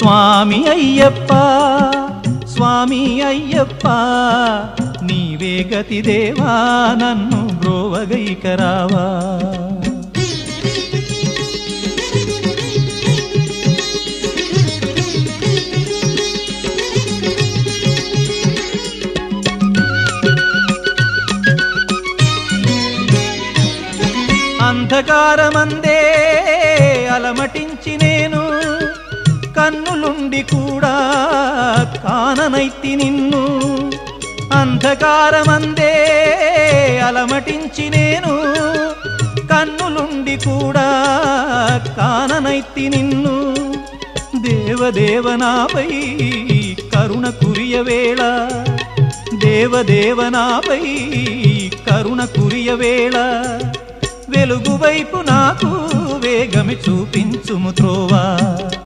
స్వామి అయ్యప్ప స్వామి అయ్యప్ప నీవే గతి దేవా నన్ను బ్రోవగైకరావా అంధకారమందే అలమటించి నేను కన్నులుండి కూడా కాననైతి నిన్ను అంధకారమందే అలమటించి నేను కన్నులుండి కూడా కాననైతి నిన్ను దేవదేవనాపై కరుణ కురియవేళ దేవదేవనాపై కరుణ కురియవేళ వెలుగు వైపు నాకు వేగమి చూపించుము త్రోవా